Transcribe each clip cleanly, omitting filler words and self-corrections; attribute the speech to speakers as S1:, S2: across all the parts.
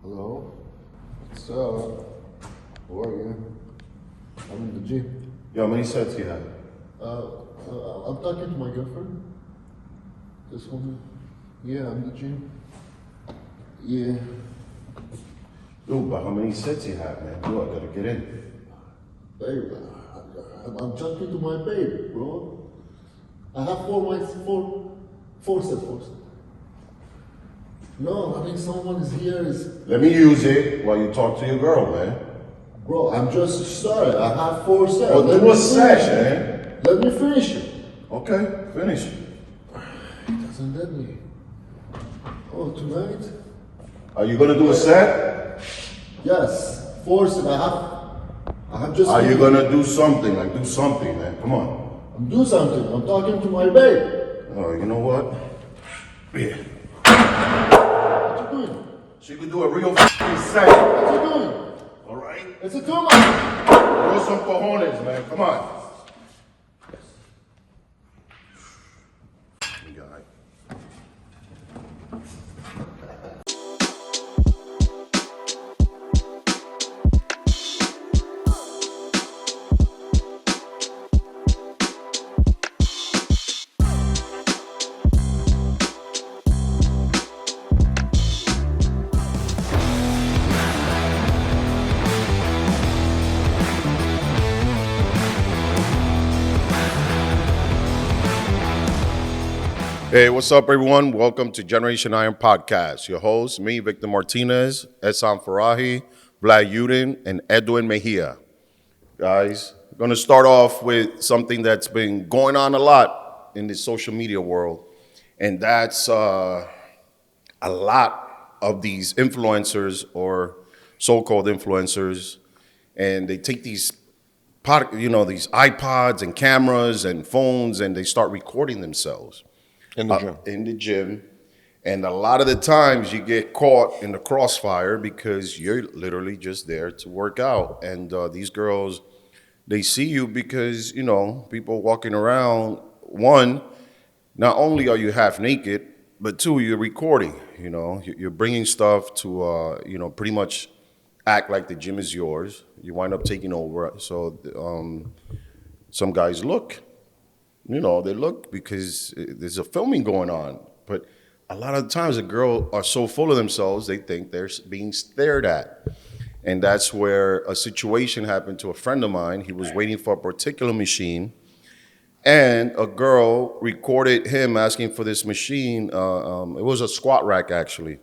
S1: Hello? What's up? How are you? I'm in the gym.
S2: Yo, how many sets you have?
S1: I'm talking to my girlfriend. This woman. Yeah, I'm in the gym. Yeah.
S2: Yo, but how many sets you have, man? Yo, I gotta get in.
S1: Babe, I'm talking to my babe, bro. I have four sets. No, I mean someone is here
S2: Let me use it while you talk to your girl, man.
S1: Bro, I'm just started. I have 4 sets.
S2: Well, do a set, man.
S1: Let me finish it.
S2: Okay, finish.
S1: He doesn't let me. Oh, tonight?
S2: Are you gonna do a set?
S1: Yes, 4 sets. I have just.
S2: Are you gonna do something? Like, do something, man. Come on.
S1: I'm doing something. I'm talking to my babe.
S2: Oh, you know what? Yeah.
S1: What you doing?
S2: She could do a real set.
S1: What you doing?
S2: All right?
S1: It's a too much.
S2: Throw some cojones, man. Come on. You got it. Hey, what's up, everyone? Welcome to Generation Iron Podcast. Your hosts, me, Victor Martinez, Esam Farahi, Vlad Yudin, and Edwin Mejia. Guys, I'm going to start off with something that's been going on a lot in the social media world, and that's a lot of these influencers or so-called influencers, and they take these these iPods and cameras and phones, and they start recording themselves.
S3: In the gym.
S2: In the gym. And a lot of the times you get caught in the crossfire because you're literally just there to work out. And these girls, they see you because, people walking around, one, not only are you half naked, but two, you're recording, You're bringing stuff to, pretty much act like the gym is yours. You wind up taking over. So some guys look. They look because there's a filming going on. But a lot of times the girls are so full of themselves, they think they're being stared at. And that's where a situation happened to a friend of mine. He was waiting for a particular machine, and a girl recorded him asking for this machine. It was a squat rack, actually.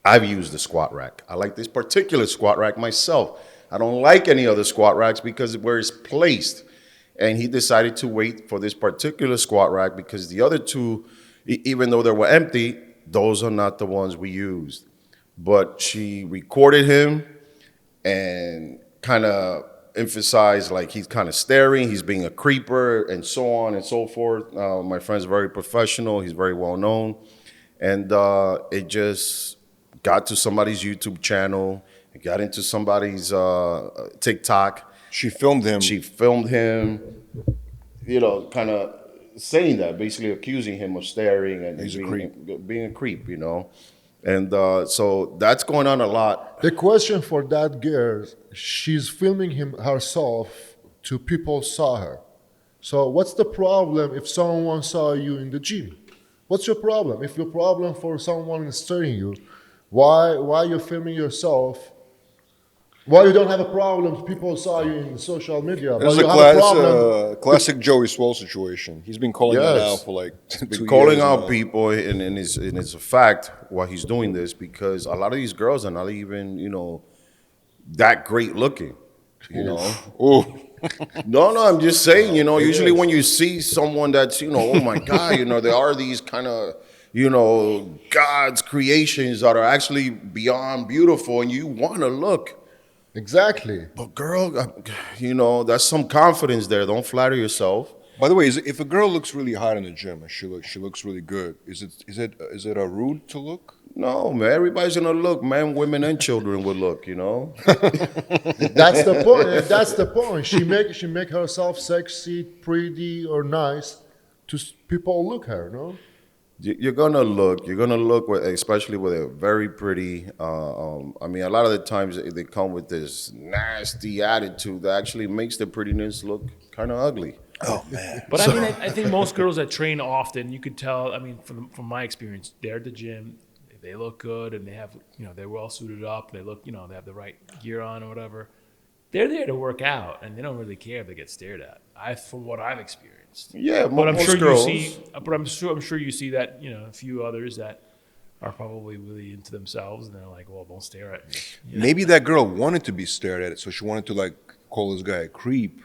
S2: I've used the squat rack. I like this particular squat rack myself. I don't like any other squat racks because of where it's placed. And he decided to wait for this particular squat rack because the other two, even though they were empty, those are not the ones we used. But she recorded him and kind of emphasized like he's kind of staring, he's being a creeper, and so on and so forth. My friend's very professional, he's very well known. And it just got to somebody's YouTube channel, it got into somebody's TikTok.
S3: She filmed him.
S2: She filmed him, kind of saying that, basically accusing him of staring and being a creep, And so that's going on a lot.
S1: The question for that girl, she's filming herself to people saw her. So what's the problem if someone saw you in the gym? What's your problem? If your problem for someone is staring you, why you're filming yourself? Why you don't have a problem? People saw you in social media.
S3: This is a classic Joey Swole situation. He's been calling that out for like 2 years.
S2: Calling out people, and it's a fact why he's doing this, because a lot of these girls are not even, that great looking,
S3: Ooh.
S2: No, I'm just saying, usually when you see someone that's, oh my God, there are these kind of, God's creations that are actually beyond beautiful, and you want to look.
S1: Exactly.
S2: But girl, that's some confidence there. Don't flatter yourself.
S3: By the way, if a girl looks really hot in the gym and she looks really good, is it a rude to look?
S2: No, man. Everybody's gonna look. Men, women, and children will look.
S1: That's the point. That's the point. She make herself sexy, pretty, or nice to people look her. No.
S2: You're gonna look with, especially with a very pretty. I mean, a lot of the times they come with this nasty attitude that actually makes the prettiness look kind of ugly.
S3: Oh man.
S4: But I mean, I think most girls that train often, you could tell. I mean, from my experience, they're at the gym. They look good, and they have, they're well suited up. They look, they have the right gear on or whatever. They're there to work out, and they don't really care if they get stared at. From what I've experienced.
S2: Yeah,
S4: but I'm
S2: most
S4: sure
S2: girls.
S4: you see. But I'm sure you see that a few others that are probably really into themselves, and they're like, well, don't stare at me.
S3: Maybe that girl wanted to be stared at, so she wanted to like call this guy a creep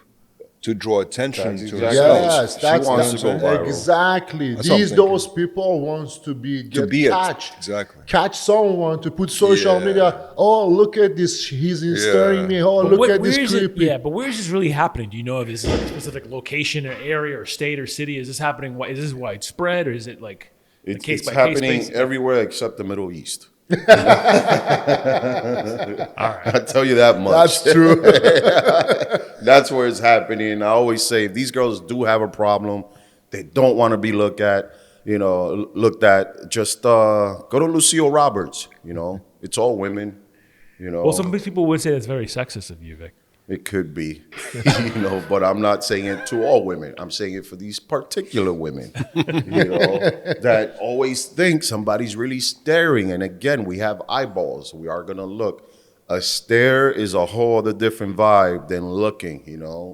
S3: to draw attention
S2: That's
S3: to
S2: exactly-
S3: herself.
S1: Yes,
S2: She wants to go viral.
S1: exactly.
S3: That's what I'm
S1: Those people wants to be catch.
S3: Exactly.
S1: Catch someone to put social
S3: Yeah.
S1: media. Oh, look at this! He's stirring me. Oh, look at this creepy.
S4: Yeah, but where is this really happening? Do you know if it's like a specific location or area or state or city? Is this happening? Is this widespread, or is it like a case
S2: It's
S4: by case
S2: happening
S4: basis?
S2: everywhere except the Middle East.
S4: All right.
S2: I tell you that much.
S1: That's true.
S2: That's where it's happening. I always say if these girls do have a problem, they don't want to be looked at. Just go to Lucille Roberts. It's all women.
S4: Well, some people would say that's very sexist of you, Vic.
S2: It could be, but I'm not saying it to all women. I'm saying it for these particular women, that always think somebody's really staring. And again, we have eyeballs. We are going to look. A stare is a whole other different vibe than looking,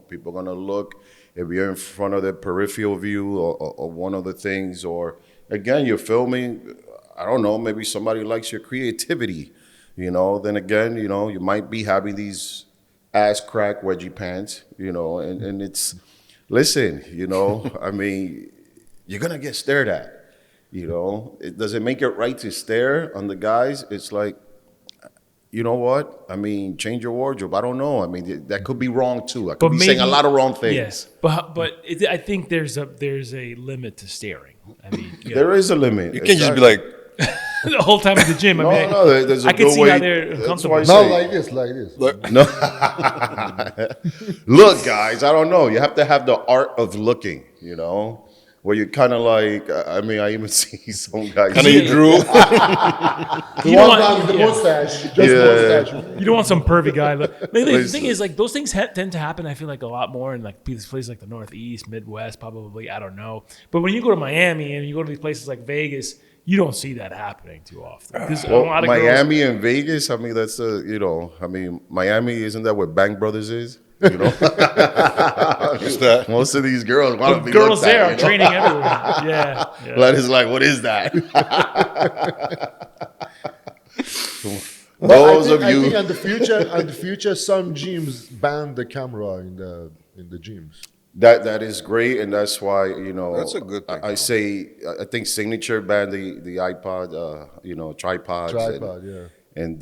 S2: People are going to look if you're in front of the peripheral view or one of the things. Or, again, you're filming, I don't know, maybe somebody likes your creativity, Then again, you might be having these ass crack wedgie pants, and it's, listen, I mean, you're going to get stared at, Does it make it right to stare on the guys? It's like, you know what? I mean, change your wardrobe. I don't know. I mean, that could be wrong too. I could be saying a lot of wrong things.
S4: Yes, but I think there's a limit to staring. I mean,
S2: There is a limit.
S3: You can't just be like,
S4: the whole time at the gym. I mean,
S2: there's a
S4: I can
S2: good
S4: see
S2: way.
S4: how they're
S2: That's
S4: uncomfortable.
S2: why I
S1: Not
S2: say-
S1: like this.
S3: look,
S2: No. Look, guys, I don't know. You have to have the art of looking, where you're kind of like, I mean, I even see some guys.
S3: kind of you drool.
S1: The
S4: You
S1: one
S4: don't want-
S1: down with the
S4: yeah.
S1: mustache, just
S2: Yeah.
S1: mustache.
S4: You don't want some pervy guy. The
S2: Listen.
S4: thing is, like, those things tend to happen, I feel like, a lot more in like these places like the Northeast, Midwest, probably. I don't know. But when you go to Miami and you go to these places like Vegas, you don't see that happening too often. 'Cause a
S2: Well,
S4: lot of girls-
S2: Miami and Vegas, I mean, that's Miami, isn't that where Bank Brothers is?
S3: Just that.
S2: Most of these girls want to be
S4: girls
S2: looked at,
S4: there are training everywhere. Yeah.
S2: Blood is like, what is that?
S1: But
S2: Those
S1: I
S2: of
S1: think
S2: you,
S1: in the future, some gyms ban the camera in the gyms.
S2: that is great, and that's why
S3: That's a good thing.
S2: I think Signature banned the iPod, tripods,
S1: Tripod, yeah.
S2: and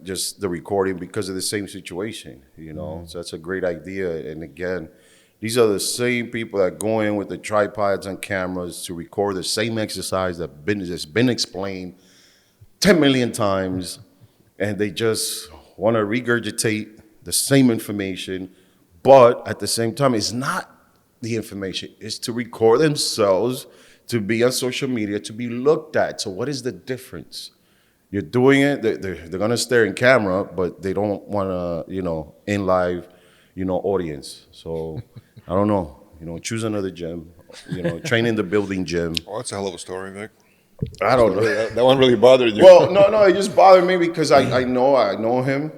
S2: just the recording because of the same situation, So that's a great idea. And again, these are the same people that go in with the tripods and cameras to record the same exercise that's been explained 10 million times, and they just want to regurgitate the same information, but at the same time, it's not the information. It's to record themselves, to be on social media, to be looked at. So what is the difference? You're doing it, they're going to stare in camera, but they don't want to, in live, audience. So I don't know, choose another gym, train in the building gym.
S3: Oh, that's a hell of a story, Vic.
S2: I don't know.
S3: That one really bothered you.
S2: Well, no, it just bothered me because I know him.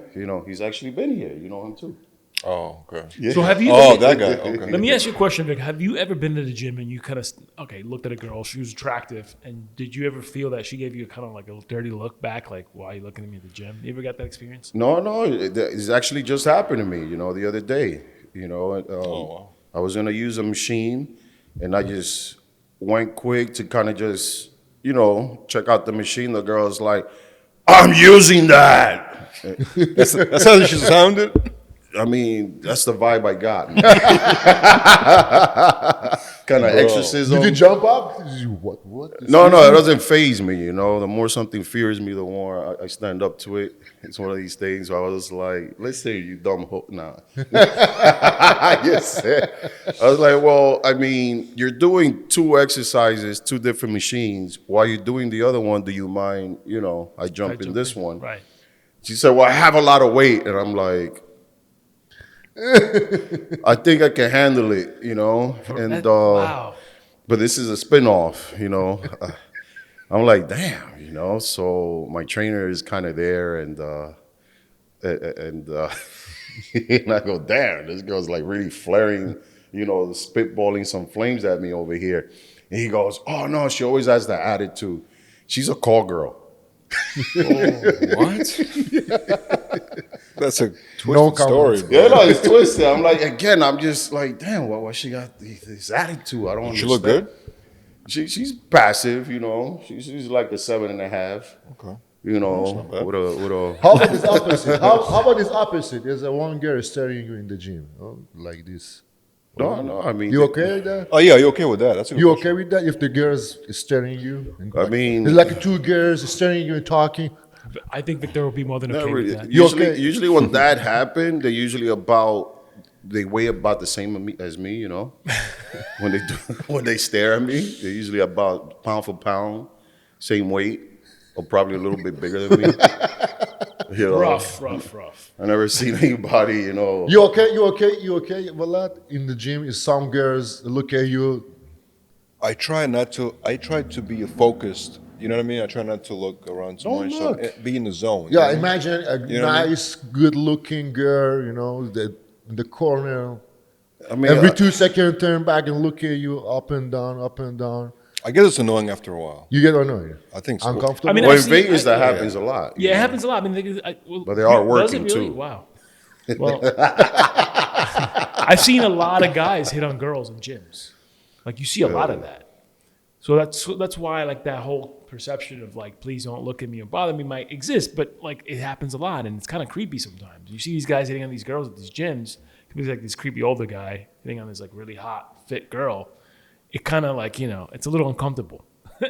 S2: He's actually been here. You know him too.
S3: Oh, okay.
S4: So have you?
S3: Oh, that guy. Okay.
S4: Let me ask you a question, Vic. Have you ever been to the gym and you kind of looked at a girl, she was attractive, and did you ever feel that she gave you kind of like a dirty look back, like, why are you looking at me at the gym? You ever got that experience?
S2: No, it's actually just happened to me. The other day.
S3: Wow.
S2: I was gonna use a machine, and I just went quick to kind of just check out the machine. The girl's like, "I'm using that."
S3: That's how she sounded.
S2: I mean, that's the vibe I got. Kind of exorcism.
S1: Did you jump up? Did you, what?
S2: No, it doesn't faze me, you know. The more something fears me, the more I stand up to it. It's one of these things where I was like, listen, you dumb ho. Nah. Yes. I was like, well, I mean, you're doing 2 exercises, 2 different machines. While you're doing the other one, do you mind, you know, I jump in this one.
S4: Right.
S2: She said, well, I have a lot of weight. And I'm like, I think I can handle it, you know. And
S4: Wow.
S2: but this is a spin-off, you know. I'm like, damn, you know. So my trainer is kind of there, and and I go, damn, this girl's like really flaring, you know, spitballing some flames at me over here. And he goes, oh no, she always has that attitude. She's a call girl.
S3: What? That's a
S1: No
S3: twisted
S1: comment.
S3: story. Bro.
S2: Yeah, no, it's twisted. I'm like, again, I'm just like, damn, why she got this attitude? I don't understand.
S3: She look good?
S2: She's passive, you know. She's like a 7.5.
S3: Okay.
S2: You know,
S3: not bad.
S2: with a
S1: How about this opposite? How about this opposite? There's a one girl staring you in the gym, like this.
S2: no. I mean,
S1: You okay with that?
S3: Oh yeah, you okay with that? That's a good
S1: You
S3: question.
S1: okay with that? If the girls is staring you, and
S2: I mean-
S1: there's like 2 girls staring you and talking.
S4: I think Victor will be more than
S2: not
S4: okay
S2: really.
S4: with that.
S1: You
S2: Usually,
S1: okay?
S2: usually when that happens, they weigh about the same as me. You know, when they stare at me, they're usually about pound for pound, same weight, or probably a little bit bigger than me. You know,
S4: Rough.
S2: I never seen anybody, you know.
S1: You okay? You okay, Vlad? In the gym, is some girls look at you.
S3: I try to be focused. You know what I mean? I try not to look around too
S1: Don't
S3: much.
S1: look.
S3: So be in the zone. you
S1: Yeah,
S3: know?
S1: imagine a
S3: You know what I mean?
S1: nice, good-looking girl. You know, in the corner.
S2: I mean,
S1: Every 2 seconds, turn back and look at you up and down, up and down.
S3: I guess it's annoying after a while.
S1: You get annoyed.
S3: I think so.
S1: Uncomfortable.
S4: I mean,
S2: well,
S4: I've
S2: in
S4: seen-
S2: Vegas, that
S4: yeah.
S2: happens a lot. you
S4: Yeah, it
S2: know.
S4: happens a lot. I mean,
S2: But they are
S4: does
S2: working,
S4: it really?
S2: too.
S4: Wow. Well, I've seen a lot of guys hit on girls in gyms. Like you see a lot of that. So that's why like that whole perception of like please don't look at me or bother me might exist, but like it happens a lot and it's kind of creepy sometimes. You see these guys hitting on these girls at these gyms. It could be like this creepy older guy hitting on this like really hot fit girl. It kind of like it's a little uncomfortable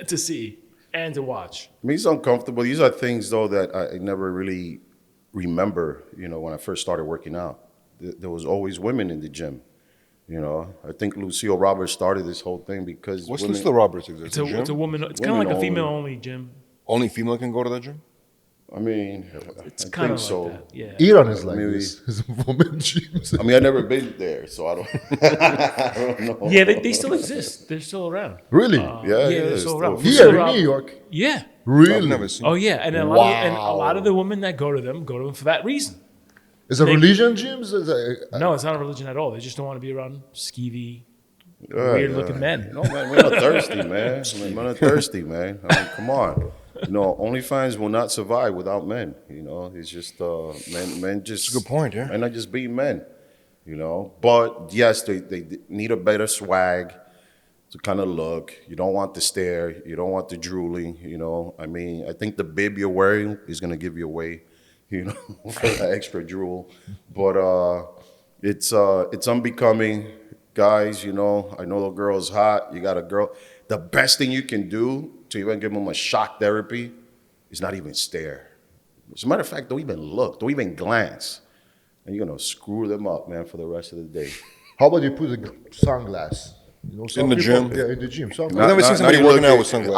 S4: to see and to watch.
S2: I mean, it's uncomfortable. These are things, though, that I never really remember, you know, when I first started working out. There was always women in the gym, you know. I think Lucille Roberts started this whole thing because
S3: What's
S2: women,
S3: Lucille Roberts?
S4: It's a woman. It's kind of
S2: Women
S4: like a
S2: only.
S4: female-only gym.
S3: Only female can go to that gym?
S2: I mean,
S4: It's
S2: I
S4: kind
S2: think
S4: of
S2: so.
S4: like that. Yeah.
S1: Iran is like
S2: Maybe.
S1: this. It's a woman gyms.
S2: I mean, I've never been there, so I don't, I don't know.
S4: Yeah, they still exist. They're still around.
S1: Really?
S2: Yeah,
S4: they're
S2: it's
S4: still
S2: still-
S4: around.
S1: Here
S4: Still
S1: in
S4: around.
S1: New York.
S4: Yeah.
S1: Really?
S3: I've never seen
S4: Oh yeah, and a lot of the women that go to them for that reason.
S1: It's a religion gyms?
S4: No, it's not a religion at all. They just don't want to be around skeevy,
S2: Yeah,
S4: weird-looking men.
S2: No, man, we're not thirsty, man. I mean, we're not thirsty, man. I mean, come on. You know, OnlyFans will not survive without men. You know, it's just men just.
S3: That's a good point, yeah.
S2: Men are just being men. You know, but yes, they need a better swag to kind of look. You don't want the stare. You don't want the drooling. You know, I mean, I think the bib you're wearing is gonna give you away. You know, for the extra drool. But it's unbecoming, guys. You know, I know the girl's hot. You got a girl. The best thing you can do to even give them a shock therapy is not even stare. As a matter of fact, don't even look. Don't even glance. And you're gonna screw them up, man, for the rest of the day.
S1: How about you put a sunglass? You know, some
S3: In the
S1: people-
S3: gym?
S1: Yeah, in the gym.
S3: I've
S1: Sunglass.
S3: never seen somebody
S2: you
S3: working
S2: look
S3: out
S2: at-
S3: with sunglasses.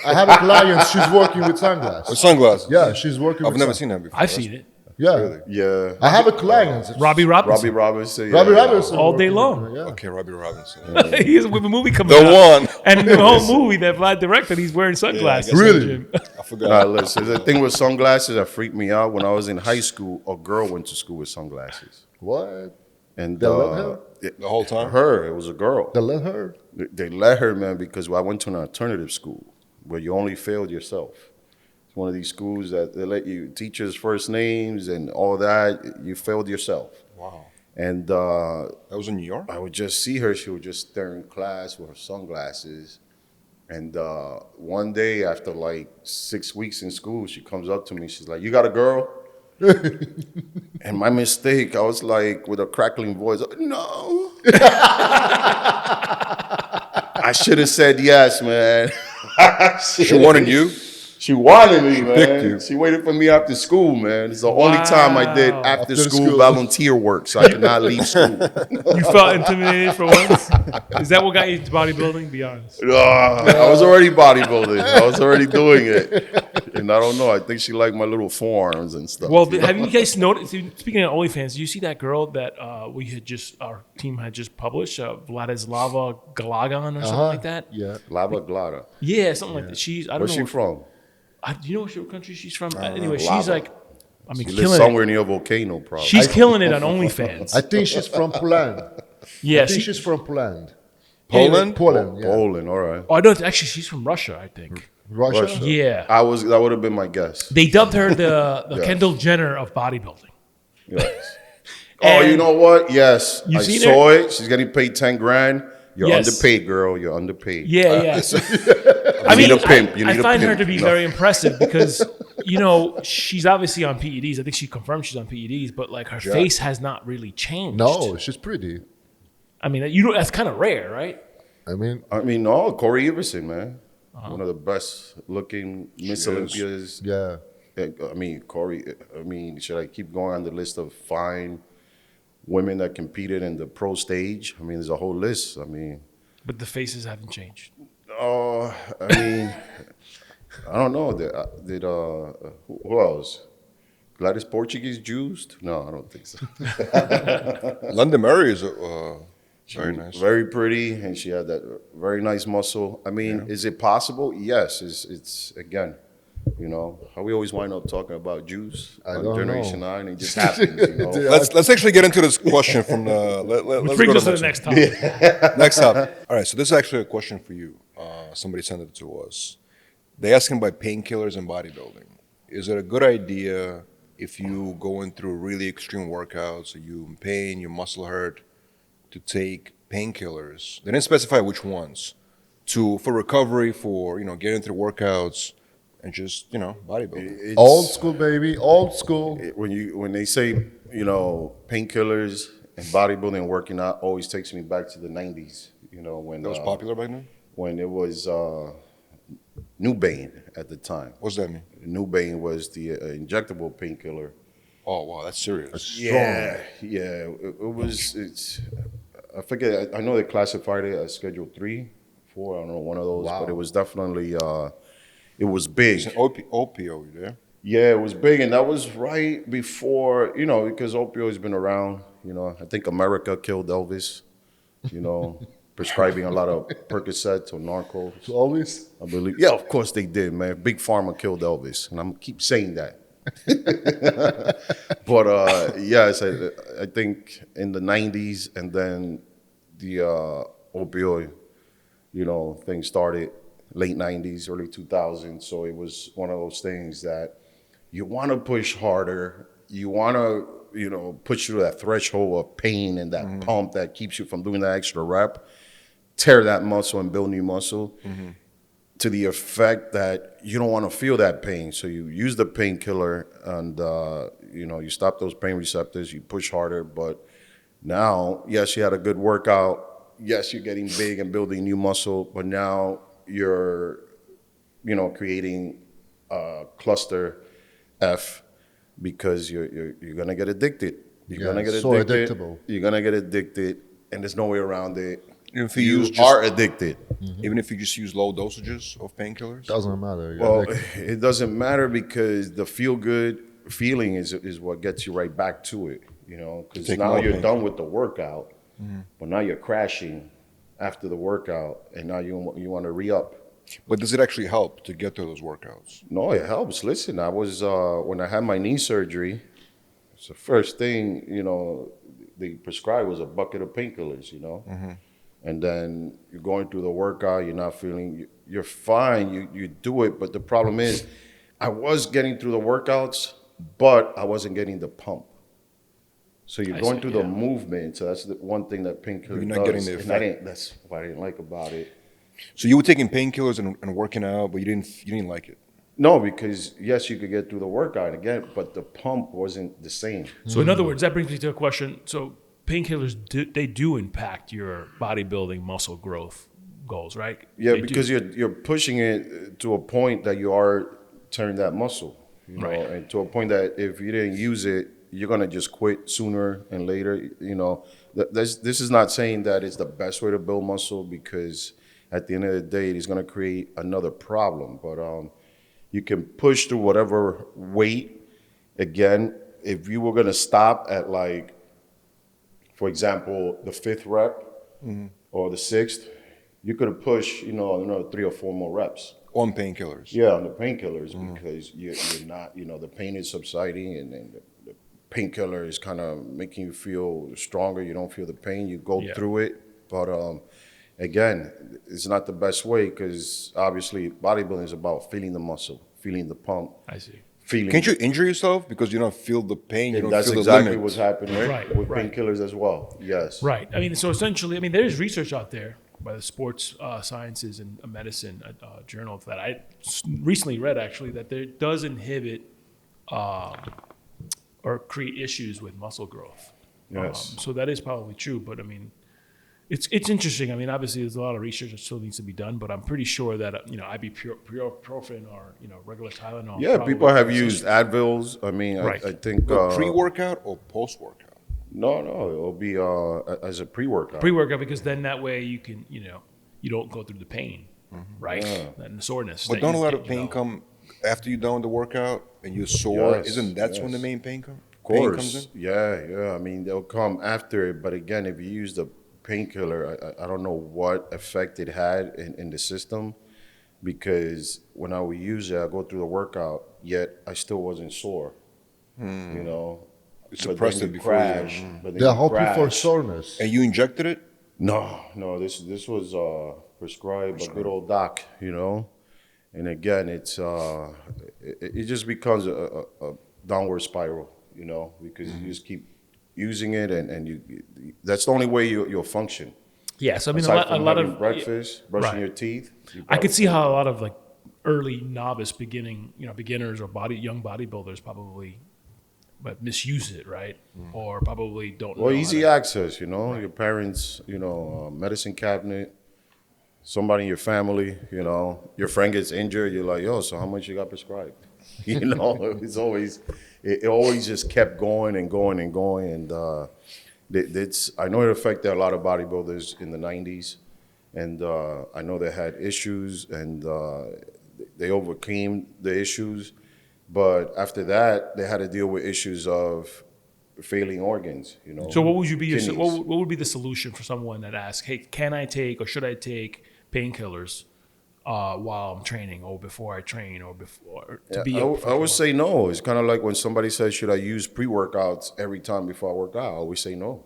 S1: I have a client. She's working with
S3: With
S1: sunglasses.
S3: sunglasses?
S1: Yeah, she's working.
S3: I've
S1: with
S3: never
S1: sun-
S3: seen that before.
S4: I've seen it.
S1: Yeah,
S3: Really?
S2: Yeah.
S1: I have a client.
S4: Robbie Robinson.
S2: Robbie Robinson. Yeah,
S1: Robbie
S2: yeah.
S1: Robinson
S4: All day
S1: working
S4: long.
S1: with her, Yeah.
S3: Okay, Robbie Robinson.
S4: He has with a movie coming
S3: The
S4: out.
S3: one.
S4: And the whole movie that Vlad directed, he's wearing sunglasses.
S3: guess
S4: in
S1: Really?
S4: the gym.
S3: I forgot.
S2: Nah, listen, the thing with sunglasses that freaked me out when I was in high school, a girl went to school with sunglasses.
S1: What?
S2: And
S1: They let her?
S3: The whole time?
S2: Her, it was a girl.
S1: They let her?
S2: They let her, man, because I went to an alternative school where you only failed yourself. It's one of these schools that they let you teachers' first names and all that. You failed yourself.
S3: Wow.
S2: And
S3: That was in New York?
S2: I would just see her. She would just stare in class with her sunglasses. And one day, after like 6 weeks in school, she comes up to me. She's like, "You got a girl?" And my mistake, I was like, with a crackling voice, no. I should have said yes, man.
S3: She wanted you.
S2: She wanted me, man.
S3: picked you.
S2: She waited for me after school, man. It's the only time I did
S4: Wow.
S2: after
S1: After
S2: school
S1: school.
S2: volunteer work, so I could not leave school.
S4: You felt intimidated for once? Is that what got you into bodybuilding? Be honest.
S2: I was already bodybuilding. I was already doing it. And I don't know. I think she liked my little forearms and stuff.
S4: Well,
S2: you know?
S4: have you guys noticed? Speaking of OnlyFans, do you see that girl that our team had just published, Vladislava Galagan or something like that?
S1: Yeah.
S2: Lava Glada.
S4: Yeah, something like that. She's I don't
S2: Where's
S4: know.
S2: she from?
S4: Do you know what country she's from? Anyway, she's
S2: Lava.
S4: like, I mean,
S2: She lives
S4: killing
S2: somewhere
S4: it.
S2: near a volcano, probably.
S4: She's killing it on OnlyFans.
S1: I think she's from Poland.
S4: Yeah,
S1: I think she's from Poland.
S3: Poland?
S1: Poland, yeah.
S2: Poland, all right.
S4: Oh, I don't. Actually, she's from Russia, I think.
S1: Russia.
S2: Russia.
S4: Yeah,
S2: That would have been my guess.
S4: they dubbed her the
S2: Yes.
S4: Kendall Jenner of bodybuilding.
S2: Yes. Oh, you know what? Yes.
S4: You
S2: I
S4: seen
S2: saw it. She's getting paid 10 grand. You're
S4: Yes.
S2: underpaid, girl. You're underpaid.
S4: Yeah, yeah.
S2: You need a pimp. You
S4: I
S2: need a
S4: find her
S2: pimp.
S4: to be
S2: No.
S4: very impressive because, she's obviously on PEDs. I think she confirmed she's on PEDs, but like her face has not really changed.
S1: No, she's pretty.
S4: I mean, that's kind of rare, right?
S1: I mean,
S2: No, Corey Everson, man.
S4: Uh-huh.
S2: One of the best looking Miss
S3: is.
S2: Olympias.
S1: yeah.
S2: Corey, should I keep going on the list of fine women that competed in the pro stage? I mean, there's a whole list.
S4: But the faces haven't changed.
S2: I don't know. Who else? Gladys Portuguese juiced? No, I don't think so.
S3: London Mary is very nice.
S2: Very pretty, and she had that very nice muscle. Is it possible? Yes. It's again, how we always wind up talking about juice on
S1: don't
S2: Generation
S1: know.
S2: 9. It just happens,
S3: Let's actually get into this question from the.
S4: Which
S3: Let's
S4: brings
S3: go
S4: us to the
S3: one.
S4: next topic.
S3: Next up. All right, so this is actually a question for you. Somebody sent it to us. They ask him about painkillers and bodybuilding. Is it a good idea if you going through really extreme workouts, or you in pain, your muscle hurt, to take painkillers? They didn't specify which ones. For recovery, for getting through workouts, and just bodybuilding.
S2: It's-
S1: Old school, baby. Old school.
S2: When they say painkillers and bodybuilding and working out, always takes me back to the 90s. When
S3: That was popular back then.
S2: when it was Nubane at the time.
S3: What's that mean?
S2: Nubane was the injectable painkiller.
S3: Oh wow, that's serious.
S2: Yeah. It was. I forget. I know they classified it as Schedule 3, 4. I don't know, one of those.
S1: Wow.
S2: But it was definitely. It was big.
S3: It's an opioid, yeah.
S2: Yeah, it was big, and that was right before because opioids been around. I think America killed Elvis. Prescribing a lot of Percocets or Narcos.
S1: Always.
S2: I believe. Yeah, of course they did, man. Big Pharma killed Elvis, and I'm keep saying that. But yes, I think in the 90s, and then the opioid, thing started late 90s, early 2000s. So it was one of those things that you want to push harder. You want to, push through that threshold of pain and that pump that keeps you from doing that extra rep, tear that muscle and build new muscle to the effect that you don't want to feel that pain. So you use the painkiller and, you stop those pain receptors, you push harder. But now, yes, you had a good workout. Yes, you're getting big and building new muscle, but now you're, creating a cluster F because you're gonna get addicted. You're gonna get
S1: so
S2: addicted.
S1: addictable.
S2: You're gonna get addicted, and there's no way around it.
S3: Even if you
S2: You
S3: use just,
S2: are addicted.
S3: even if you just use low dosages of painkillers.
S1: Doesn't matter. You're
S2: Well,
S1: addicted.
S2: it doesn't matter because the feel-good feeling is what gets you right back to it. Because
S3: Take
S2: now
S3: more
S2: you're
S3: pain.
S2: done with the workout, but now you're crashing after the workout, and now you want to re-up.
S3: But does it actually help to get through those workouts?
S2: No, it helps. Listen, I was when I had my knee surgery. It's the first thing they prescribed was a bucket of painkillers. And then you're going through the workout. You're not feeling. You're fine. You do it, but the problem is, I was getting through the workouts, but I wasn't getting the pump. So you're going through the movement. So that's the one thing that painkiller
S3: You're
S2: does.
S3: not getting the
S2: And
S3: effect.
S2: that's what I didn't like about it.
S3: So you were taking painkillers and working out, but you didn't like it.
S2: No, because yes, you could get through the workout again, but the pump wasn't the same.
S4: So in other words, that brings me to a question. So painkillers, they do impact your bodybuilding muscle growth goals, right?
S2: Yeah,
S4: They do.
S2: because you're pushing it to a point that you are turning that muscle, you know,
S4: Right.
S2: and to a point that if you didn't use it, you're gonna just quit sooner and later. You know, this is not saying that it's the best way to build muscle, because at the end of the day, it's gonna create another problem. But you can push through whatever weight. Again, if you were gonna stop at, like, for example, the fifth rep or the sixth, you could have pushed, you know, another 3 or 4 more reps.
S3: On painkillers.
S2: Yeah, on the painkillers, because you're not, you know, the pain is subsiding, and then the painkiller is kind of making you feel stronger. You don't feel the pain. You go
S4: Yeah.
S2: through it. But again, it's not the best way, because obviously bodybuilding is about feeling the muscle, feeling the pump,
S4: I see.
S2: feeling.
S3: Can't you injure yourself because you don't feel the pain? You
S2: And
S3: don't
S2: that's
S3: feel
S2: exactly
S3: the limit.
S2: what's happening
S4: Right,
S2: with
S4: right.
S2: painkillers as well. Yes.
S4: Right. I mean, so essentially, I mean, there's research out there by the Sports Sciences and Medicine journal that I recently read, actually, that there does inhibit or create issues with muscle growth.
S2: Yes.
S4: So that is probably true, but I mean, it's interesting. I mean, obviously, there's a lot of research that still needs to be done, but I'm pretty sure that you know, ibuprofen or regular Tylenol.
S2: Yeah,
S4: probably
S2: people have
S4: causes
S2: used
S4: issues.
S2: Advils. I mean,
S4: Right.
S2: I think
S3: Pre-workout or post-workout?
S2: no, it'll be as a pre-workout.
S4: Pre-workout, because then that way you can, you don't go through the pain, right? And the soreness.
S3: But
S4: that
S3: don't a
S4: you
S3: lot
S4: get,
S3: of pain come after you're done with the workout and you're sore?
S2: Yes,
S3: Isn't that's when the
S2: yes.
S3: main pain comes?
S2: Of
S3: Pain comes
S2: course,
S3: in?
S2: yeah. I mean, they'll come after it, but again, if you use the painkiller, I don't know what effect it had in the system, because when I would use it, I go through the workout, yet I still wasn't sore. You know,
S3: It
S2: But
S3: suppressed
S2: then
S3: it
S2: you
S3: before you-
S2: crash. But then
S1: They
S2: you
S1: help you for
S2: crash.
S1: soreness.
S3: And you injected it?
S2: No, this was prescribed by good old doc, you know. And again, it just becomes a downward spiral, you know, because you just keep using it, and you that's the only way you'll function.
S4: Yeah, so I mean,
S2: Aside
S4: a
S2: from
S4: lot
S2: having
S4: of
S2: breakfast, brushing
S4: right.
S2: your teeth.
S4: I could see how a lot of like early novice beginners or young bodybuilders probably but misuse it, right? Or probably don't know.
S2: Well,
S4: how
S2: easy
S4: to-
S2: access, you know, your parents, you know, medicine cabinet, somebody in your family, you know, your friend gets injured, you're like, yo, so how much you got prescribed? You know, it always just kept going and going and going. And I know it affected a lot of bodybuilders in the 90s. And I know they had issues, and they overcame the issues. But after that, they had to deal with issues of failing organs, you know.
S4: So what would you be?
S2: Kidneys.
S4: What would be the solution for someone that asks, "Hey, can I take or should I take painkillers while I'm training, or before I train, or before to be?"
S2: I would say no. It's kind of like when somebody says, should I use pre-workouts every time before I work out? I always say no.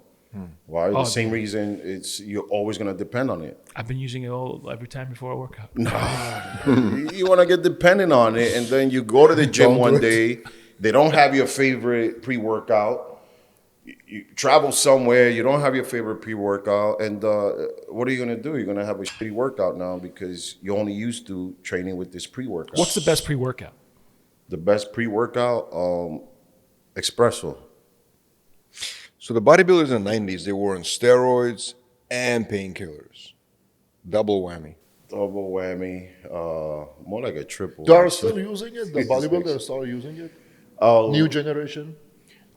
S2: Why? The same reason you're always going to depend on it.
S4: I've been using it every time before I work out.
S2: You want to get dependent on it, and then you go to the gym
S1: Don't do
S2: one
S1: it.
S2: day, they don't have your favorite pre-workout. You travel somewhere, you don't have your favorite pre-workout, and what are you going to do? You're going to have a shitty workout now because you're only used to training with this pre-workout.
S4: What's the best pre-workout?
S2: The best pre-workout? Espresso.
S3: So the bodybuilders in the 90s, they were on steroids and painkillers. Double whammy.
S2: Double whammy. More like a triple.
S1: They are
S2: actually.
S1: still using it. The bodybuilders still using it.
S2: Oh,
S1: New generation.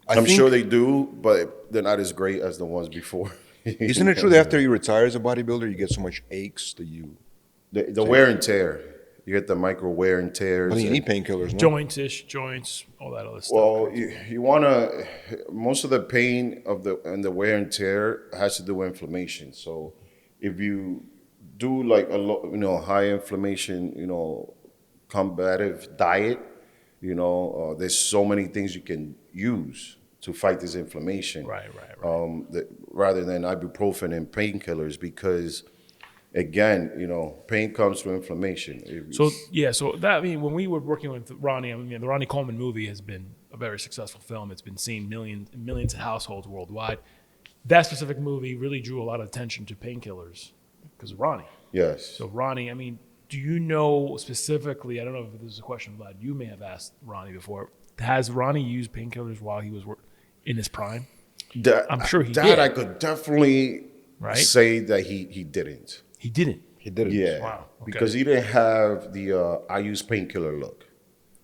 S2: I'm
S3: think-
S2: sure they do, but they're not as great as the ones before.
S3: Isn't it true that after you retire as a bodybuilder, you get so much aches that you...
S2: The wear and tear? You get the micro wear and tears.
S3: I think you
S2: and-
S3: need painkillers, no?
S4: Joints, all that other stuff.
S2: Well, you want to. Most of the pain and the wear and tear has to do with inflammation. So, if you do like high inflammation, combative diet, there's so many things you can use to fight this inflammation.
S4: Right.
S2: Rather than ibuprofen and painkillers, because again, pain comes from inflammation.
S4: So that, I mean, when we were working with Ronnie, I mean, the Ronnie Coleman movie has been a very successful film. It's been seen millions of households worldwide. That specific movie really drew a lot of attention to painkillers because of Ronnie.
S2: Yes.
S4: So Ronnie, I mean, Do you know specifically? I don't know if this is a question, Vlad. You may have asked Ronnie before. Has Ronnie used painkillers while he was in his prime? I'm sure he did.
S2: I could definitely
S4: Right?
S2: say that he didn't.
S4: He didn't.
S3: He did it.
S2: Yeah,
S4: Wow, okay.
S2: because he didn't have the I use painkiller look.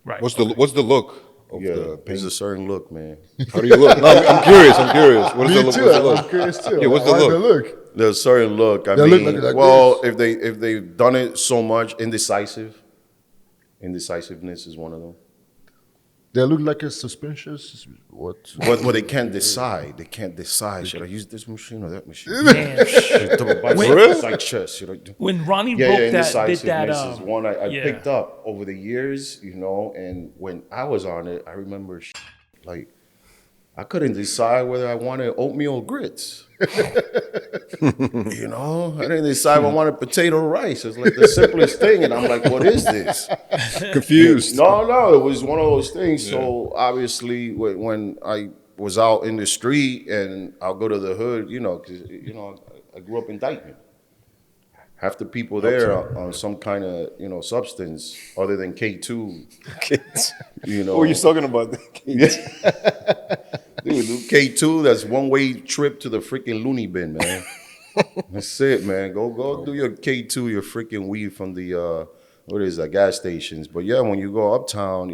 S4: Right.
S3: What's the look of
S2: Yeah,
S3: the pain?
S2: there's a certain look, man.
S3: How do you look? No, I'm curious. I'm curious. What is
S1: Me
S3: the,
S1: too.
S3: what's the look?
S1: I'm curious too.
S3: Yeah, what's the
S1: Why
S3: look?
S1: the look?
S2: There's a certain look. I
S1: They
S2: mean,
S1: look like
S2: well, if they've done it so much, indecisiveness is one of them.
S1: They look like a suspicious. What?
S2: But they can't decide. They can't decide. Should I use this machine or that machine?
S4: Man.
S2: Double bicep,
S3: Really?
S2: side chest. Should I do?
S4: When Ronnie
S2: Yeah,
S4: broke
S2: yeah,
S4: that, did that.
S2: indecisiveness is one I
S4: yeah.
S2: picked up over the years, you know. And when I was on it, I remember like I couldn't decide whether I wanted oatmeal or grits. You know, I didn't decide if I wanted potato or rice. It's like the simplest thing, and I'm like, "What is this?"
S3: Confused.
S2: No, it was one of those things. So obviously, when I was out in the street and I'll go to the hood, you know, because I grew up in Dykeman. Half the people there are on some kind of substance other than K2.
S3: Kids.
S2: You know,
S3: What were you talking about? The kids?
S2: Dude, K2, that's one-way trip to the freaking loony bin, man. That's it, man. Go do your K2, your freaking weed from the, what is that, gas stations. But yeah, when you go uptown,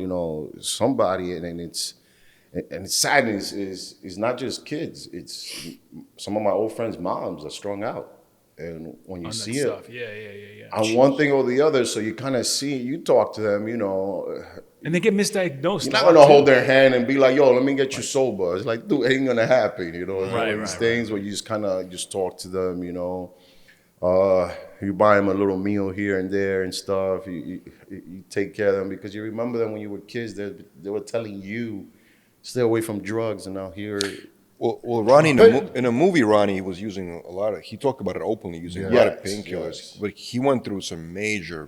S2: somebody, and sadness is not just kids. It's some of my old friends' moms are strung out. And when you
S4: on
S2: see
S4: that
S2: it,
S4: stuff. Yeah.
S2: on one thing or the other, so you kind of you talk to them,
S4: And they get misdiagnosed.
S2: you're not
S4: a lot,
S2: gonna
S4: too.
S2: hold their hand and be like, "Yo, let me get you sober." It's like, dude, it ain't gonna happen. It's one of these things where you just kind of just talk to them. You buy them a little meal here and there and stuff. You take care of them because you remember them when you were kids. They were telling you, stay away from drugs, and now here.
S3: Well, Ronnie, in a movie, Ronnie was using a lot of, he talked about it openly, using a lot of painkillers.
S2: Yes.
S3: But he went through some major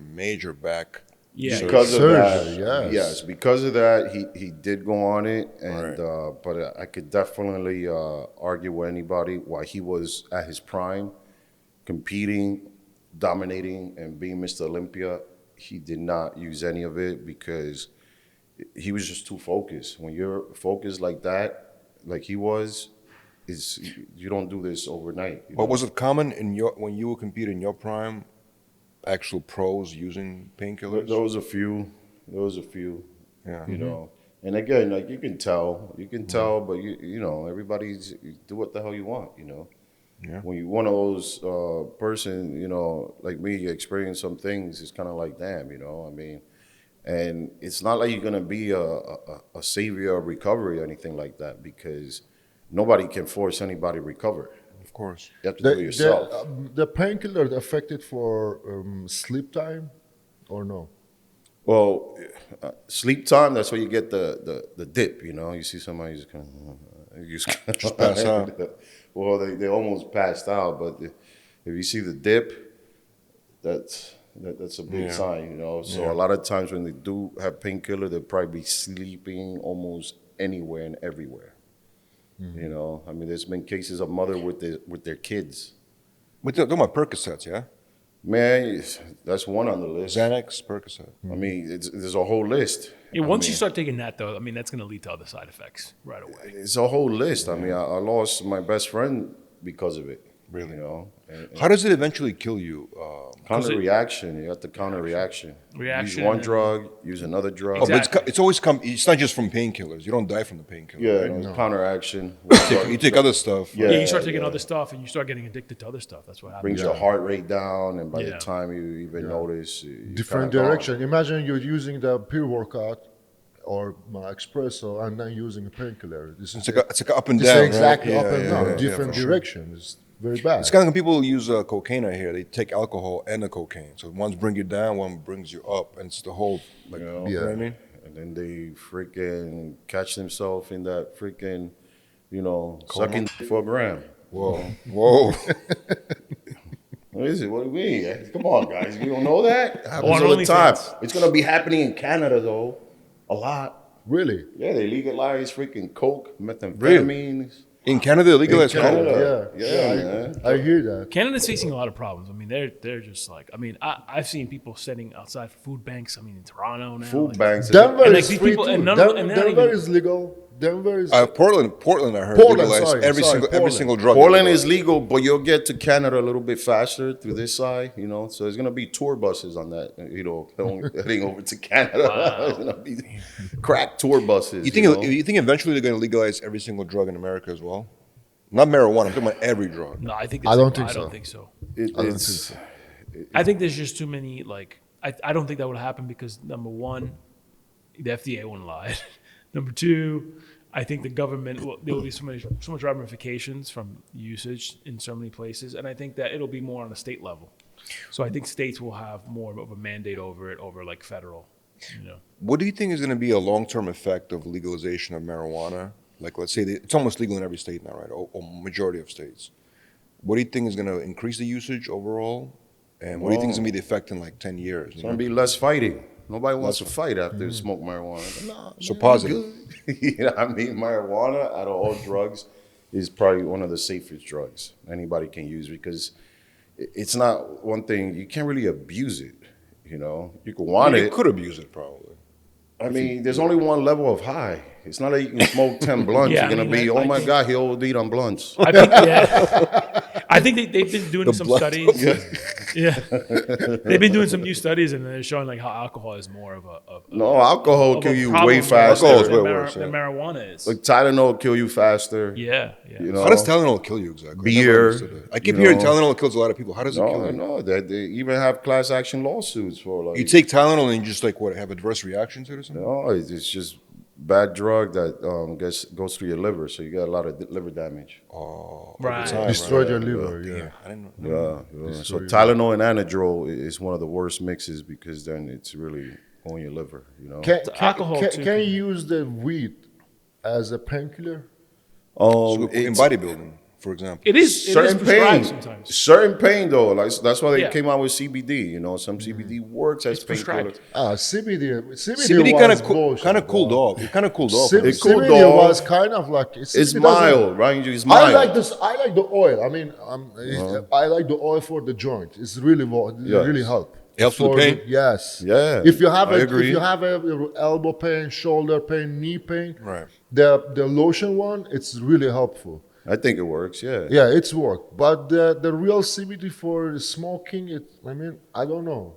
S3: back.
S4: Yeah.
S2: Because of
S1: Surgery,
S2: that,
S1: yes.
S2: because of that, he did go on it, and but I could definitely argue with anybody why he was at his prime, competing, dominating, and being Mr. Olympia. He did not use any of it because he was just too focused. When you're focused like that, like he was, you don't do this overnight.
S3: But was it common when you were competing in your prime, actual pros using painkillers?
S2: There was a few.
S3: Yeah.
S2: And again, like you can tell, but everybody's do what the hell you want,
S3: Yeah.
S2: When you're one of those person, like me, you experience some things. It's kind of like, damn, I mean, and it's not like you're gonna be a savior of recovery or anything like that because nobody can force anybody to recover.
S3: Of course.
S2: You have to do it yourself.
S1: The painkiller affected for sleep time, or no?
S2: Well, sleep time, that's where you get the dip, You see somebody just kind of...
S3: Just pass out.
S2: Well, they almost passed out, but if you see the dip, that's a big sign, So a lot of times when they do have painkiller, they'll probably be sleeping almost anywhere and everywhere. I mean, there's been cases of mother with their kids.
S3: We're talking about Percocets, yeah?
S2: Man, that's one on the list.
S3: Xanax, Percocet.
S2: I mean, there's a whole list.
S4: Yeah, once you start taking that, though, I mean, that's going to lead to other side effects right away.
S2: It's a whole list. I mean, I lost my best friend because of it.
S3: Really?
S2: And
S3: How does it eventually kill you?
S2: counter reaction. You have to counter reaction. Use one drug, use another drug.
S3: Oh, but it's always it's not just from painkillers. You don't die from the painkiller.
S2: Yeah,
S3: right?
S2: counter action.
S3: You take other stuff.
S2: Yeah.
S4: Yeah, you start taking other stuff, and you start getting addicted to other stuff. That's what happens.
S2: Brings your heart rate down, and by the
S4: Yeah.
S2: time you even notice,
S1: Different direction. Imagine you're using the pre-workout or espresso and then using a painkiller. This is
S3: It's like up and
S1: this
S3: down.
S1: is exactly
S3: right?
S1: up and down, different
S3: for sure.
S1: directions. Very bad.
S3: It's kind of when people use cocaine out here. They take alcohol and the cocaine. So one's bring you down, one brings you up, and it's the whole. Like, you know what I mean?
S2: And then they freaking catch themselves in that freaking, sucking for a gram.
S3: Whoa.
S2: What is it? What do you mean? Come on, guys. You don't know that? Happens
S4: On
S2: all the time.
S4: OnlyFans.
S2: It's going to be happening in Canada, though. A lot.
S1: Really?
S2: Yeah, they legalize freaking coke, methamphetamines.
S3: In Canada, they legalized
S2: Canada.
S3: Canada.
S2: Yeah, man.
S1: I hear that.
S4: Canada's facing a lot of problems. I mean, they're just like, I mean, I've seen people sitting outside for food banks. I mean, in Toronto now.
S2: Food
S4: like-
S2: banks.
S1: Denver
S4: And, like,
S1: is
S4: these
S1: free
S4: people-
S1: too.
S4: and none-
S1: Denver,
S4: and they're not
S1: Denver
S4: even-
S1: is legal. Denver is
S3: Portland, I heard
S1: Portland,
S3: legalized
S1: sorry,
S3: every
S1: Portland.
S3: single drug.
S2: Portland
S3: legalized.
S2: is legal, but you'll get to Canada a little bit faster through this side, you know. So there's gonna be tour buses on that, you know, heading over to Canada. There's gonna be crack tour buses.
S3: You think
S2: know?
S3: you think eventually they're going to legalize every single drug in America as well? Not marijuana. I'm talking about every drug.
S4: No, I think
S1: I don't think
S4: I
S1: so.
S4: don't think so.
S2: It's
S4: I think there's just too many. Like, I don't think that would happen because number one, the FDA won't lie. Number two, I think the government there will be so much ramifications from usage in so many places, and I think that it'll be more on a state level. So I think states will have more of a mandate over it, over like federal. You know,
S3: What do you think is going to be a long-term effect of legalization of marijuana? Like, let's say it's almost legal in every state now, right? Or majority of states. What do you think is going to increase the usage overall? And what do you think is going to be the effect in like 10 years?
S2: It's
S3: You
S2: gonna
S3: know?
S2: be less fighting. Nobody wants to fight after they smoke marijuana. Nah,
S3: So
S2: man,
S3: positive.
S2: good. You know what I mean? Marijuana, out of all drugs, is probably one of the safest drugs anybody can use because it's not one thing, you can't really abuse it. You know, you can want
S3: You
S2: it.
S3: could abuse it probably.
S2: I mean, there's only one level of high. It's not like you can smoke 10 blunts.
S4: Yeah,
S2: You're
S4: I
S2: going to
S4: mean,
S2: be,
S4: I
S2: oh my
S4: think-
S2: God, he OD'd on blunts.
S4: I think I think they've been doing some
S3: blood.
S4: studies. Yeah, they've been doing some new studies, and they're showing like how alcohol is more of a
S2: No, alcohol will
S4: of
S2: kill
S4: a
S2: you
S4: problem
S2: way faster.
S3: Alcohol is
S4: than,
S3: way worse,
S4: than
S3: yeah.
S4: marijuana is.
S2: Like Tylenol will kill you faster.
S4: Yeah.
S2: You know?
S3: How does Tylenol kill you exactly? I never
S2: Beer,
S3: understood that. I keep
S2: you
S3: hearing
S2: know.
S3: Tylenol kills a lot of people. How does it kill
S2: No,
S3: you?
S2: no, they even have class action lawsuits for like.
S3: You take Tylenol and you just like what, have adverse reaction to it or something?
S2: No, it's just bad drug that goes through your liver, so you got a lot of liver damage.
S3: Oh,
S4: Right.
S3: over time,
S1: destroyed your
S3: right?
S1: liver.
S3: Yeah,
S1: Yeah.
S3: I didn't know.
S2: Yeah. So Tylenol and Anadrol is one of the worst mixes because then it's really on your liver. You know.
S4: alcohol, too.
S1: Can you use the weed as a painkiller?
S3: So in
S2: It's-
S3: bodybuilding, for example.
S4: It is
S2: certain
S4: prescribed
S2: pain,
S4: sometimes.
S2: certain pain though. Like that's why they
S4: Yeah.
S2: came out with CBD. You know, some CBD works as
S4: It's prescribed.
S2: painkiller.
S3: CBD
S1: was
S3: kind
S1: bullshit,
S3: of cooled
S1: bro.
S3: off. It kind of cooled off.
S1: CBD
S2: It cooled
S1: CBD
S2: off.
S1: was kind of like
S2: It's
S1: CBD doesn't-
S2: mild, right? It's mild.
S1: I like this. I like the oil. I mean, I like the oil for the joint. It's really
S2: Yes.
S1: really help.
S3: It helps with the
S1: For
S3: pain?
S1: Yes.
S2: Yeah,
S1: If you have
S2: I agree.
S1: if you have a elbow pain, shoulder pain, knee pain,
S3: Right.
S1: the lotion one, it's really helpful.
S2: I think it works. Yeah.
S1: Yeah, it's work. But the real CBD for smoking, I mean, I don't know.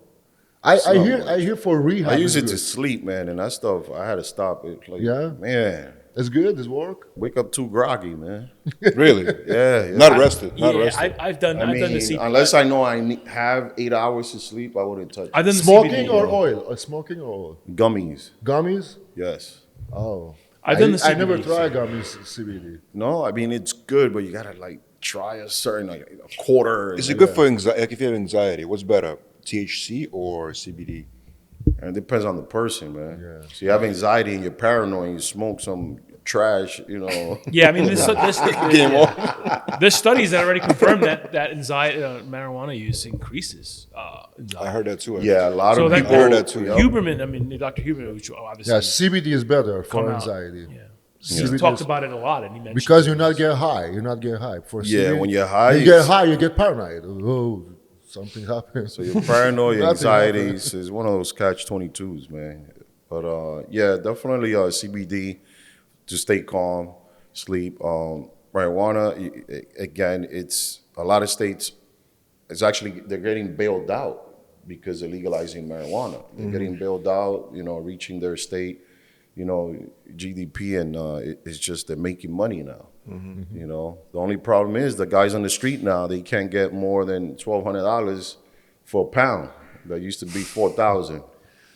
S1: I hear for rehab.
S2: I use
S1: it's
S2: it to
S1: good.
S2: sleep, man, and that stuff. I had to stop it. Like,
S1: Yeah?
S2: man,
S1: It's good. It's work.
S2: wake up too groggy, man.
S3: Really?
S2: Yeah,
S3: Not arrested. Not
S4: Yeah,
S3: arrested.
S4: I've done
S2: I
S4: I've done the
S2: mean,
S4: CBD.
S2: unless I know I have 8 hours to sleep, I wouldn't touch
S4: I've done the
S1: Smoking
S4: CBD.
S1: or oil? Or smoking or oil?
S2: gummies.
S1: Gummies?
S2: Yes.
S1: Oh.
S4: I've done the
S1: I never
S4: CBD,
S1: tried gummies CBD.
S2: No, I mean it's good, but you gotta like try a certain like a quarter.
S3: Is
S2: and
S3: it good for anxiety? Like if you have anxiety, what's better, THC or CBD?
S2: And it depends on the person, man.
S1: Yeah.
S2: So you have anxiety and you're paranoid, and you smoke some trash, you know.
S4: Yeah, I mean, there's studies that already confirm that anxiety, marijuana use increases anxiety.
S3: I heard that too.
S2: Yeah, a lot
S4: So
S2: of
S4: that
S2: people.
S3: heard that too, yeah.
S4: Huberman, I mean, Dr. Huberman, which obviously
S1: Yeah, CBD is better
S4: come
S1: for
S4: out,
S1: anxiety.
S4: Yeah.
S1: CBD
S4: He talks
S1: is-
S4: about it a lot, and he mentions
S1: Because you're not get high. You're not get high. For
S2: Yeah,
S1: CBD,
S2: when you're high,
S1: you get high, you get paranoid. Oh, something happened.
S2: So your paranoia,
S1: Nothing
S2: anxiety
S1: happened.
S2: is one of those catch-22s, man. But yeah, definitely CBD to stay calm, sleep. Marijuana, again, it's a lot of states. It's actually they're getting bailed out because they're legalizing marijuana. They're getting bailed out, you know, reaching their state, you know, GDP, and it's just they're making money now. You know, the only problem is the guys on the street now they can't get more than $1,200 for a pound. That used to be 4,000.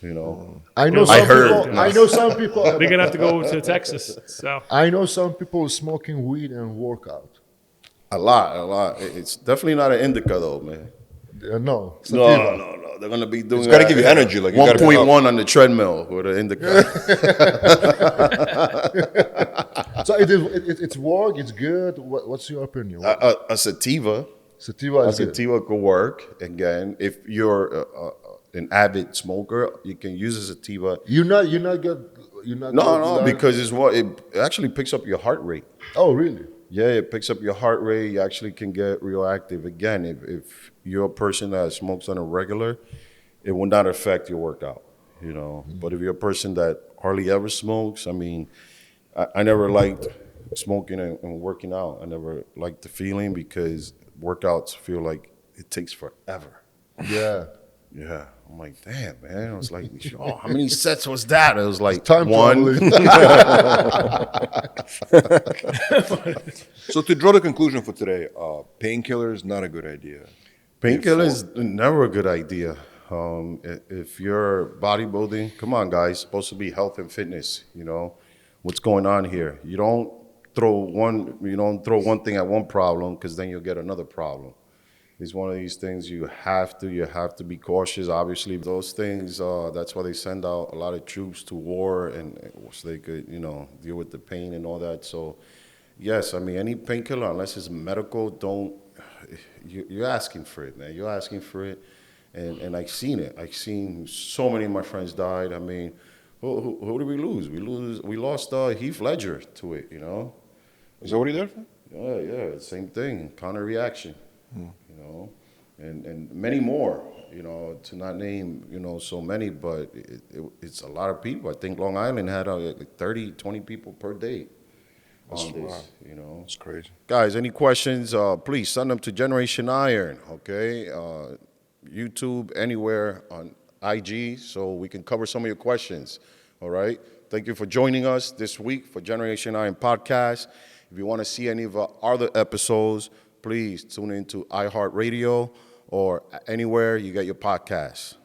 S2: You know,
S1: I know
S2: I
S1: some
S2: heard.
S1: people. I know some people.
S4: they're gonna have to go to Texas. So
S1: I know some people smoking weed and workout.
S2: a lot. It's definitely not an indica though, man.
S1: No,
S2: No,
S1: sativa.
S2: no. They're gonna be doing.
S3: It's gotta give you energy, like you gotta be
S2: 1.1 on the treadmill with an indica.
S1: So it's work. It's good. What's your opinion?
S2: A sativa.
S1: Sativa
S2: A
S1: is good.
S2: sativa could work. Again, if you're an avid smoker, you can use a sativa.
S1: You're not good. You're not.
S2: No,
S1: good
S2: no,
S1: with that?
S2: because it actually picks up your heart rate.
S1: Oh, really?
S2: Yeah, it picks up your heart rate. You actually can get real active. Again, if you're a person that smokes on a regular, it will not affect your workout, you know. But if you're a person that hardly ever smokes, I mean, I never liked smoking and working out. I never liked the feeling because workouts feel like it takes forever.
S1: Yeah.
S2: Yeah. I'm like, damn, man. I was like, oh, how many sets was that? It was like
S1: Time
S2: one.
S1: traveling.
S3: So to draw the conclusion for today, painkillers not a good idea.
S2: Painkillers never a good idea. If you're bodybuilding, come on, guys. It's supposed to be health and fitness. You know what's going on here. You don't throw one thing at one problem because then you'll get another problem. It's one of these things you have to be cautious. Obviously, those things. That's why they send out a lot of troops to war, and so they could deal with the pain and all that. So, yes, I mean any painkiller unless it's medical, don't. You're asking for it, man. You're asking for it, and I've seen it. I've seen so many of my friends died. I mean, who did we lose? We lost Heath Ledger to it.
S3: Is that what he did?
S2: Yeah, same thing. Counter reaction. And many more, to not name, so many, but it's a lot of people. I think Long Island had like 30, 20 people per day on this,
S3: It's crazy.
S2: Guys, any questions, please send them to Generation Iron, okay? YouTube, anywhere on IG, so we can cover some of your questions, all right? Thank you for joining us this week for Generation Iron Podcast. If you want to see any of our other episodes, please tune into iHeartRadio or anywhere you get your podcasts.